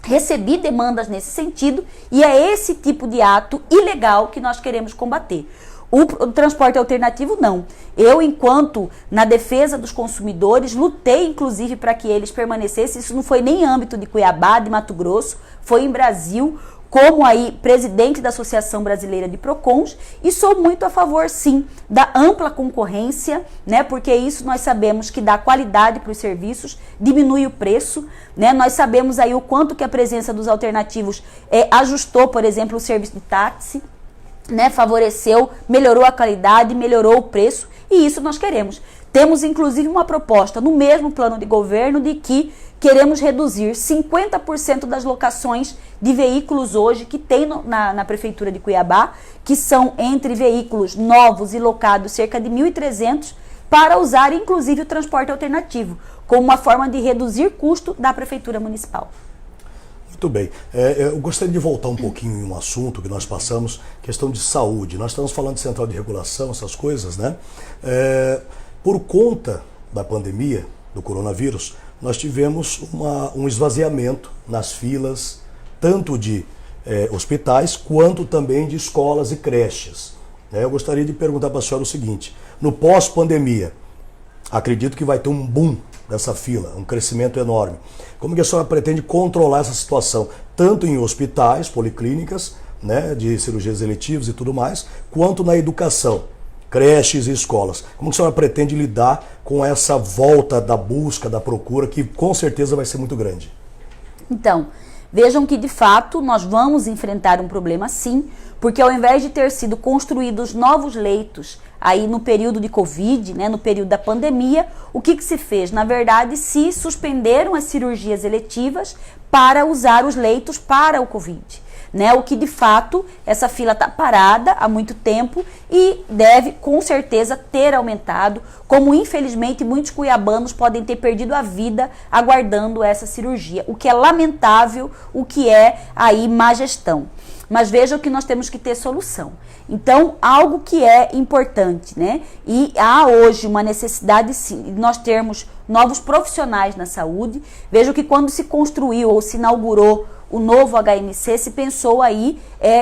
recebi demandas nesse sentido, e é esse tipo de ato ilegal que nós queremos combater. O transporte alternativo, não. Eu, enquanto na defesa dos consumidores, lutei, inclusive, para que eles permanecessem. Isso não foi nem em âmbito de Cuiabá, de Mato Grosso, foi em Brasil, como aí presidente da Associação Brasileira de PROCONs, e sou muito a favor, sim, da ampla concorrência, porque isso nós sabemos que dá qualidade para os serviços, diminui o preço, Nós sabemos aí o quanto que a presença dos alternativos ajustou, por exemplo, o serviço de táxi, favoreceu, melhorou a qualidade, melhorou o preço, e isso nós queremos. Temos inclusive uma proposta no mesmo plano de governo de que queremos reduzir 50% das locações de veículos hoje que tem na Prefeitura de Cuiabá, que são entre veículos novos e locados cerca de 1.300, para usar inclusive o transporte alternativo, como uma forma de reduzir custo da Prefeitura Municipal. Muito bem. Eu gostaria de voltar um pouquinho em um assunto que nós passamos, questão de saúde. Nós estamos falando de central de regulação, essas coisas, Por conta da pandemia, do coronavírus, nós tivemos um esvaziamento nas filas, tanto de hospitais, quanto também de escolas e creches. Eu gostaria de perguntar para a senhora o seguinte: no pós-pandemia, acredito que vai ter um boom dessa fila, um crescimento enorme. Como que a senhora pretende controlar essa situação, tanto em hospitais, policlínicas, de cirurgias eletivas e tudo mais, quanto na educação? creches e escolas. Como a senhora pretende lidar com essa volta da busca, da procura, que com certeza vai ser muito grande? Então, vejam que de fato nós vamos enfrentar um problema sim, porque ao invés de ter sido construídos novos leitos aí no período de Covid, né, no período da pandemia, o que se fez? Na verdade, se suspenderam as cirurgias eletivas para usar os leitos para o Covid. Né, o que de fato essa fila está parada há muito tempo e deve com certeza ter aumentado, como infelizmente muitos cuiabanos podem ter perdido a vida aguardando essa cirurgia, o que é lamentável, o que é aí má gestão. Mas vejam que nós temos que ter solução. Então, algo que é importante, né? E há hoje uma necessidade sim, de nós termos novos profissionais na saúde. Vejam que quando se construiu ou se inaugurou o novo HMC, se pensou aí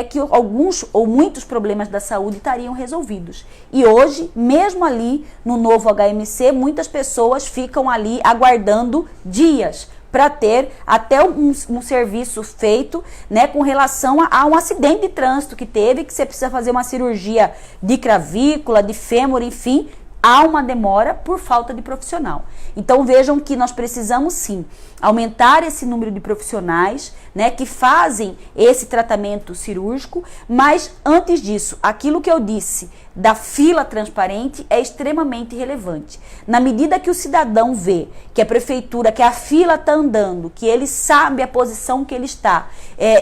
que alguns ou muitos problemas da saúde estariam resolvidos. E hoje, mesmo ali no novo HMC, muitas pessoas ficam ali aguardando dias para ter até um serviço feito, né, com relação a um acidente de trânsito que teve, que você precisa fazer uma cirurgia de clavícula, de fêmur, enfim, há uma demora por falta de profissional. Então vejam que nós precisamos sim aumentar esse número de profissionais, né, que fazem esse tratamento cirúrgico, mas antes disso, aquilo que eu disse da fila transparente é extremamente relevante. Na medida que o cidadão vê que a prefeitura, que a fila está andando, que ele sabe a posição que ele está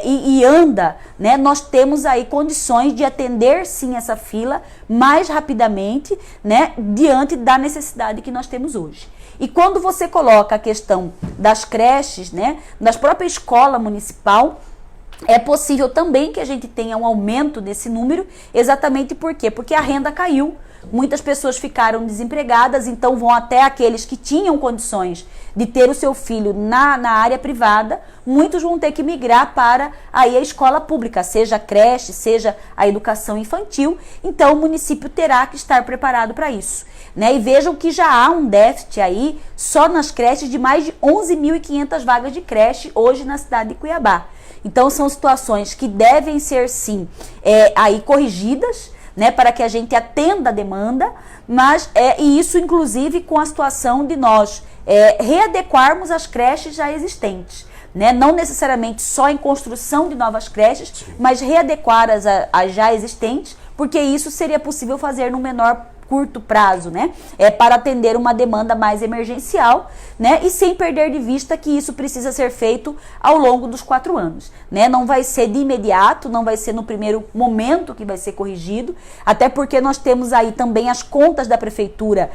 e anda, né, nós temos aí condições de atender sim essa fila mais rapidamente, né, diante da necessidade que nós temos hoje. E quando você coloca a questão das creches, né, das próprias escolas municipal, é possível também que a gente tenha um aumento desse número, exatamente por quê? Porque a renda caiu, muitas pessoas ficaram desempregadas, então vão até aqueles que tinham condições de ter o seu filho na área privada, muitos vão ter que migrar para aí a escola pública, seja a creche, seja a educação infantil, então o município terá que estar preparado para isso. Né? E vejam que já há um déficit aí, só nas creches, de mais de 11.500 vagas de creche hoje na cidade de Cuiabá. Então são situações que devem ser sim aí corrigidas, né, para que a gente atenda a demanda, mas e isso inclusive com a situação de nós readequarmos as creches já existentes. Né? Não necessariamente só em construção de novas creches, sim, mas readequar as já existentes, porque isso seria possível fazer no menor curto prazo, né? Para atender uma demanda mais emergencial, né? E sem perder de vista que isso precisa ser feito ao longo dos 4 anos, né? Não vai ser de imediato, não vai ser no primeiro momento que vai ser corrigido, até porque nós temos aí também as contas da prefeitura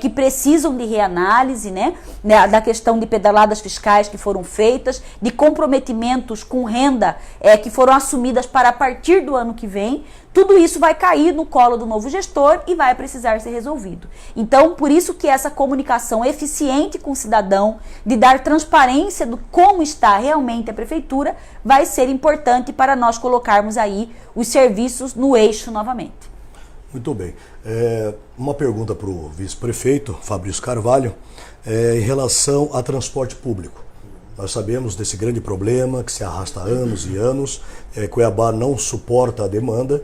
que precisam de reanálise, né? Da questão de pedaladas fiscais que foram feitas, de comprometimentos com renda que foram assumidas para a partir do ano que vem. Tudo isso vai cair no colo do novo gestor e vai precisar ser resolvido. Então, por isso que essa comunicação eficiente com o cidadão, de dar transparência do como está realmente a prefeitura, vai ser importante para nós colocarmos aí os serviços no eixo novamente. Muito bem. Uma pergunta para o vice-prefeito, Fabrício Carvalho, em relação a transporte público. Nós sabemos desse grande problema que se arrasta há anos e anos, Cuiabá não suporta a demanda.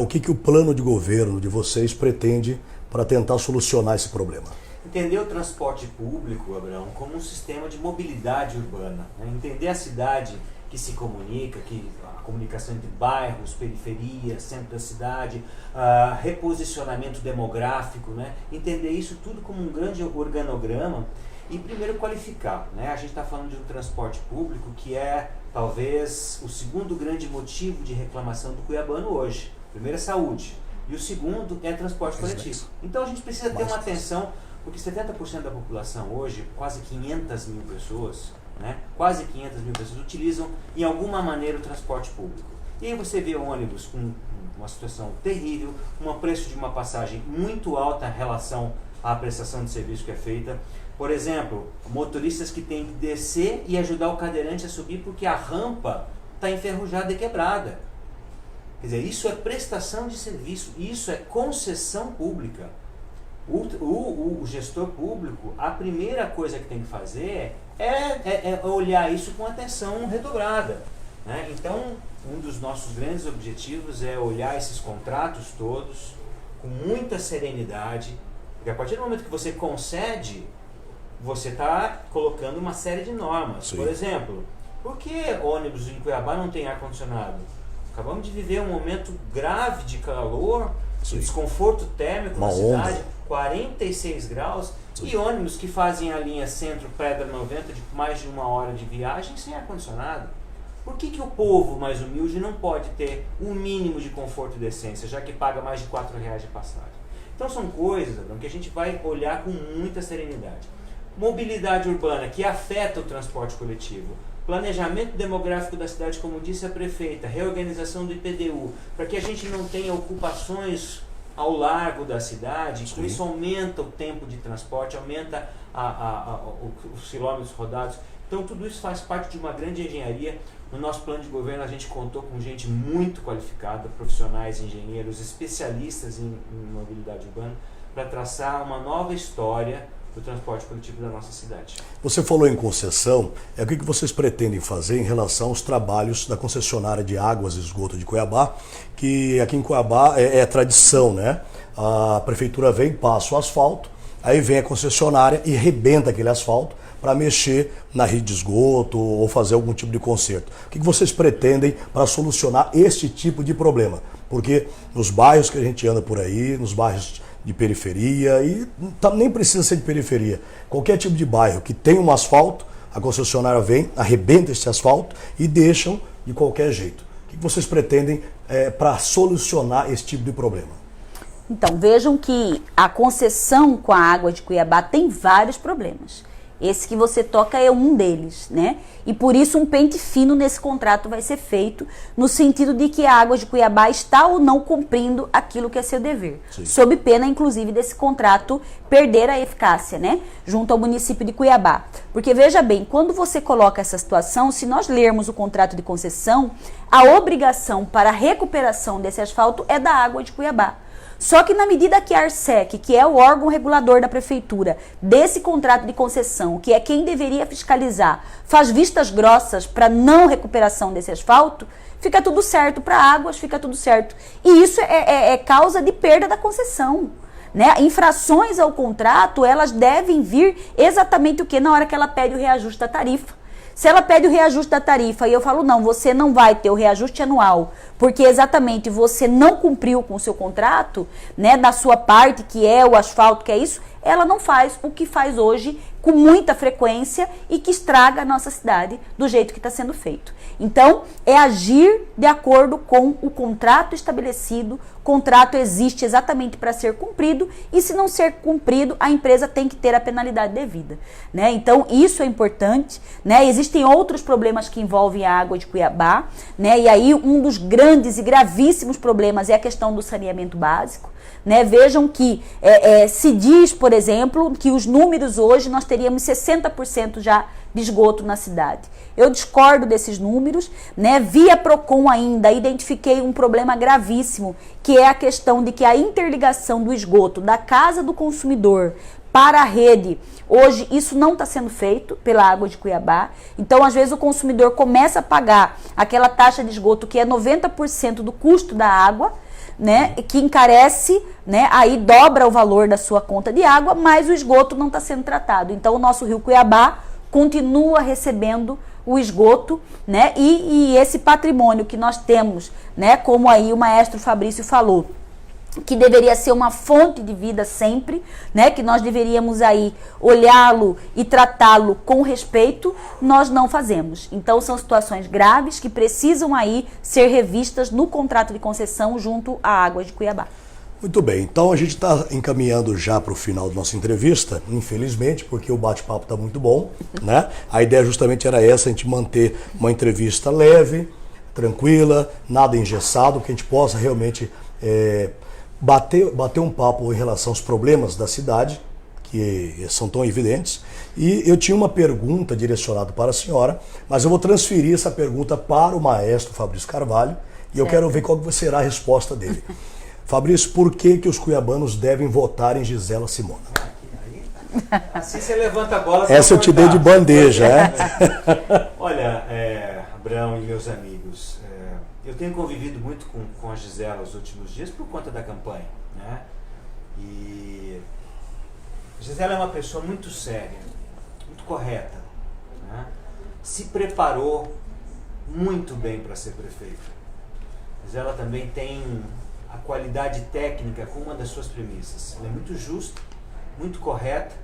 O que o plano de governo de vocês pretende para tentar solucionar esse problema? Entender o transporte público, Abraão, como um sistema de mobilidade urbana. Né? Entender a cidade que se comunica, que a comunicação entre bairros, periferia, centro da cidade, reposicionamento demográfico, né? Entender isso tudo como um grande organograma e primeiro qualificar. Né? A gente está falando de um transporte público que é talvez o segundo grande motivo de reclamação do cuiabano hoje. Primeiro é saúde e o segundo é transporte coletivo. Então a gente precisa ter uma atenção, porque 70% da população hoje, quase 500 mil pessoas, né, quase 500 mil pessoas utilizam em alguma maneira o transporte público. E aí você vê ônibus com uma situação terrível, um preço de uma passagem muito alta em relação à prestação de serviço que é feita. Por exemplo, motoristas que têm que descer e ajudar o cadeirante a subir porque a rampa está enferrujada e quebrada. Quer dizer, isso é prestação de serviço, isso é concessão pública. O gestor público, a primeira coisa que tem que fazer é olhar isso com atenção redobrada. Né? Então, um dos nossos grandes objetivos é olhar esses contratos todos com muita serenidade, porque a partir do momento que você concede, você está colocando uma série de normas. Sim. Por exemplo, por que ônibus em Cuiabá não tem ar-condicionado? Acabamos de viver um momento grave de calor, de desconforto térmico na cidade, 46 graus, e ônibus que fazem a linha Centro-Pedra 90 de mais de 1 hora de viagem sem ar-condicionado. Por que o povo mais humilde não pode ter um mínimo de conforto e decência, já que paga mais de R$4 de passagem? Então são coisas, Adão, que a gente vai olhar com muita serenidade. Mobilidade urbana, que afeta o transporte coletivo. Planejamento demográfico da cidade, como disse a prefeita. Reorganização do IPTU, para que a gente não tenha ocupações ao largo da cidade. Com isso aumenta o tempo de transporte, aumenta os quilômetros rodados. Então tudo isso faz parte de uma grande engenharia. No nosso plano de governo a gente contou com gente muito qualificada, profissionais, engenheiros, especialistas em mobilidade urbana, para traçar uma nova história do transporte coletivo da nossa cidade. Você falou em concessão, o que vocês pretendem fazer em relação aos trabalhos da concessionária de águas e esgoto de Cuiabá, que aqui em Cuiabá é tradição, né? A prefeitura vem, passa o asfalto, aí vem a concessionária e rebenta aquele asfalto para mexer na rede de esgoto ou fazer algum tipo de conserto. O que vocês pretendem para solucionar este tipo de problema? Porque nos bairros que a gente anda por aí, nos bairros de periferia, e nem precisa ser de periferia, qualquer tipo de bairro que tem um asfalto, a concessionária vem, arrebenta esse asfalto e deixam de qualquer jeito. O que vocês pretendem para solucionar esse tipo de problema? Então, vejam que a concessão com a água de Cuiabá tem vários problemas. Esse que você toca é um deles, né? E por isso um pente fino nesse contrato vai ser feito, no sentido de que a Água de Cuiabá está ou não cumprindo aquilo que é seu dever. Sim. Sob pena, inclusive, desse contrato perder a eficácia, né? Junto ao município de Cuiabá. Porque, veja bem, quando você coloca essa situação, se nós lermos o contrato de concessão, a obrigação para a recuperação desse asfalto é da Água de Cuiabá. Só que na medida que a Arsec, que é o órgão regulador da prefeitura, desse contrato de concessão, que é quem deveria fiscalizar, faz vistas grossas para não recuperação desse asfalto, fica tudo certo para águas, fica tudo certo. E isso é causa de perda da concessão. Né? Infrações ao contrato, elas devem vir exatamente o que? Na hora que ela pede o reajuste da tarifa. Se ela pede o reajuste da tarifa e eu falo, não, você não vai ter o reajuste anual, porque exatamente você não cumpriu com o seu contrato, né, da sua parte, que é o asfalto, que é isso, ela não faz o que faz hoje com muita frequência e que estraga a nossa cidade do jeito que está sendo feito. Então, é agir de acordo com o contrato estabelecido. O contrato existe exatamente para ser cumprido e, se não ser cumprido, a empresa tem que ter a penalidade devida. Né? Então, isso é importante. Né? Existem outros problemas que envolvem a Água de Cuiabá. Né? E aí, um dos grandes e gravíssimos problemas é a questão do saneamento básico. Né? Vejam que se diz, por exemplo, que os números hoje nós teríamos 60% já de esgoto na cidade. Eu discordo desses números, né? Via Procon ainda identifiquei um problema gravíssimo, que é a questão de que a interligação do esgoto da casa do consumidor para a rede, hoje isso não está sendo feito pela Água de Cuiabá. Então, às vezes, o consumidor começa a pagar aquela taxa de esgoto que é 90% do custo da água, né, que encarece, né, aí dobra o valor da sua conta de água, mas o esgoto não está sendo tratado. Então, o nosso rio Cuiabá continua recebendo o esgoto, né, e esse patrimônio que nós temos, né, como aí o maestro Fabrício falou, que deveria ser uma fonte de vida sempre, né, que nós deveríamos aí olhá-lo e tratá-lo com respeito, nós não fazemos. Então são situações graves que precisam aí ser revistas no contrato de concessão junto à Água de Cuiabá. Muito bem, então a gente está encaminhando já para o final da nossa entrevista, infelizmente, porque o bate-papo está muito bom, né? A ideia justamente era essa, a gente manter uma entrevista leve, tranquila, nada engessado, que a gente possa realmente bater um papo em relação aos problemas da cidade, que são tão evidentes. E eu tinha uma pergunta direcionada para a senhora, mas eu vou transferir essa pergunta para o maestro Fabrício Carvalho e eu quero ver qual será a resposta dele. Fabrício, por que os cuiabanos devem votar em Gisela Simona? Assim você levanta a bola. Essa eu te dei de bandeja, Olha, Abrão e meus amigos, eu tenho convivido muito com a Gisela nos últimos dias por conta da campanha, né? E Gisela é uma pessoa muito séria, muito correta, né? Se preparou muito bem para ser prefeita. Gisela também tem a qualidade técnica como uma das suas premissas. Ela é muito justa, muito correta,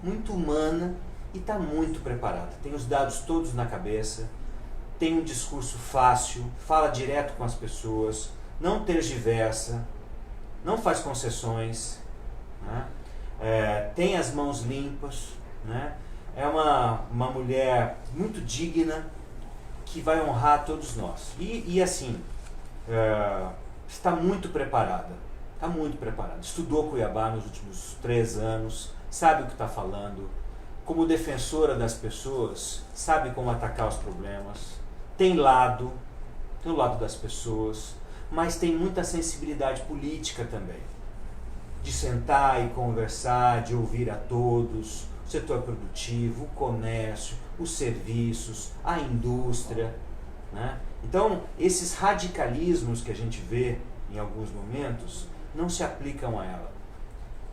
muito humana e está muito preparada. Tem os dados todos na cabeça, tem um discurso fácil, fala direto com as pessoas, não tergiversa, não faz concessões, né? Tem as mãos limpas, né? É uma mulher muito digna que vai honrar todos nós. E assim, está muito preparada, estudou Cuiabá nos últimos 3 anos, sabe o que está falando, como defensora das pessoas, sabe como atacar os problemas, tem o lado das pessoas, mas tem muita sensibilidade política também, de sentar e conversar, de ouvir a todos, o setor produtivo, o comércio, os serviços, a indústria, né? Então, esses radicalismos que a gente vê em alguns momentos não se aplicam a ela.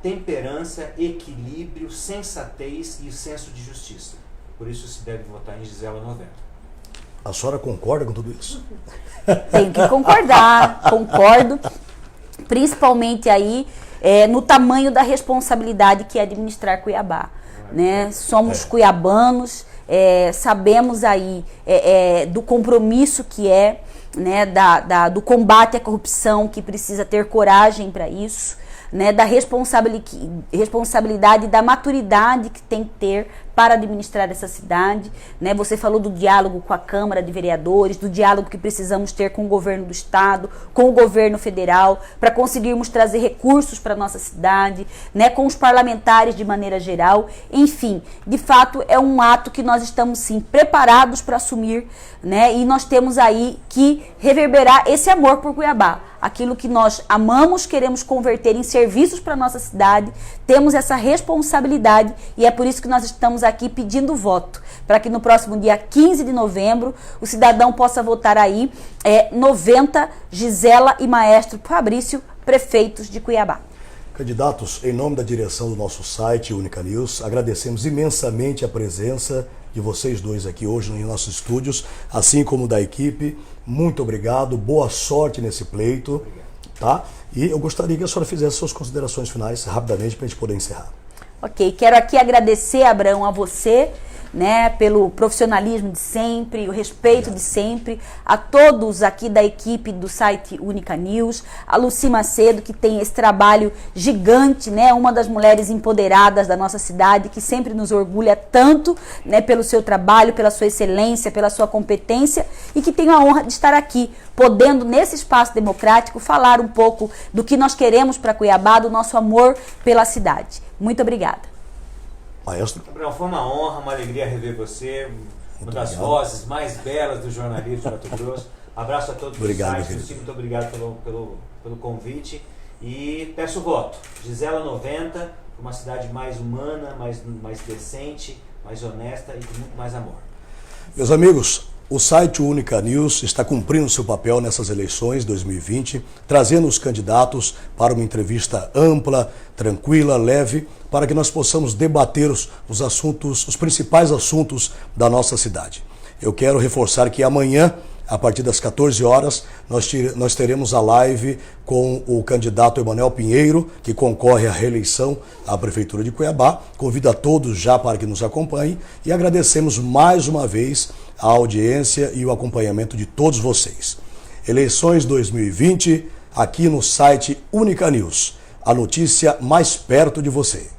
Temperança, equilíbrio, sensatez e senso de justiça. Por isso se deve votar em Gisela 90. A senhora concorda com tudo isso? Tenho que concordar, concordo, principalmente aí no tamanho da responsabilidade que é administrar Cuiabá, né? Somos cuiabanos, sabemos aí do compromisso que é, né, do combate à corrupção, que precisa ter coragem para isso, né, da responsabilidade e da maturidade que tem que ter para administrar essa cidade, né? Você falou do diálogo com a Câmara de Vereadores, do diálogo que precisamos ter com o governo do Estado, com o governo federal, para conseguirmos trazer recursos para a nossa cidade, né? Com os parlamentares de maneira geral. Enfim, de fato é um ato que nós estamos sim preparados para assumir, né? E nós temos aí que reverberar esse amor por Cuiabá. Aquilo que nós amamos, queremos converter em serviços para a nossa cidade, temos essa responsabilidade e é por isso que nós estamos aqui pedindo voto, para que no próximo dia 15 de novembro o cidadão possa votar aí 90 Gisela e Maestro Fabrício, prefeitos de Cuiabá. Candidatos, em nome da direção do nosso site Única News, agradecemos imensamente a presença de vocês dois aqui hoje em nossos estúdios, assim como da equipe. Muito obrigado, boa sorte nesse pleito. Obrigado. Tá? E eu gostaria que a senhora fizesse suas considerações finais rapidamente para a gente poder encerrar. Ok, quero aqui agradecer, Abraão, a você, né, pelo profissionalismo de sempre, o respeito de sempre, a todos aqui da equipe do site Única News, a Lucy Macedo, que tem esse trabalho gigante, né, uma das mulheres empoderadas da nossa cidade, que sempre nos orgulha tanto, né, pelo seu trabalho, pela sua excelência, pela sua competência, e que tem a honra de estar aqui, podendo, nesse espaço democrático, falar um pouco do que nós queremos para Cuiabá, do nosso amor pela cidade. Muito obrigada. Maestro. Gabriel, foi uma honra, uma alegria rever você, uma das vozes mais belas do jornalismo de Mato Grosso. Abraço a todos os sites, muito obrigado pelo convite e peço voto. Gisela 90, uma cidade mais humana, mais decente, mais honesta e com muito mais amor. Meus amigos, o site Única News está cumprindo seu papel nessas eleições 2020, trazendo os candidatos para uma entrevista ampla, tranquila, leve, para que nós possamos debater os principais assuntos da nossa cidade. Eu quero reforçar que amanhã, a partir das 14 horas, nós teremos a live com o candidato Emanuel Pinheiro, que concorre à reeleição à Prefeitura de Cuiabá. Convido a todos já para que nos acompanhem e agradecemos mais uma vez a audiência e o acompanhamento de todos vocês. Eleições 2020, aqui no site Única News. A notícia mais perto de você.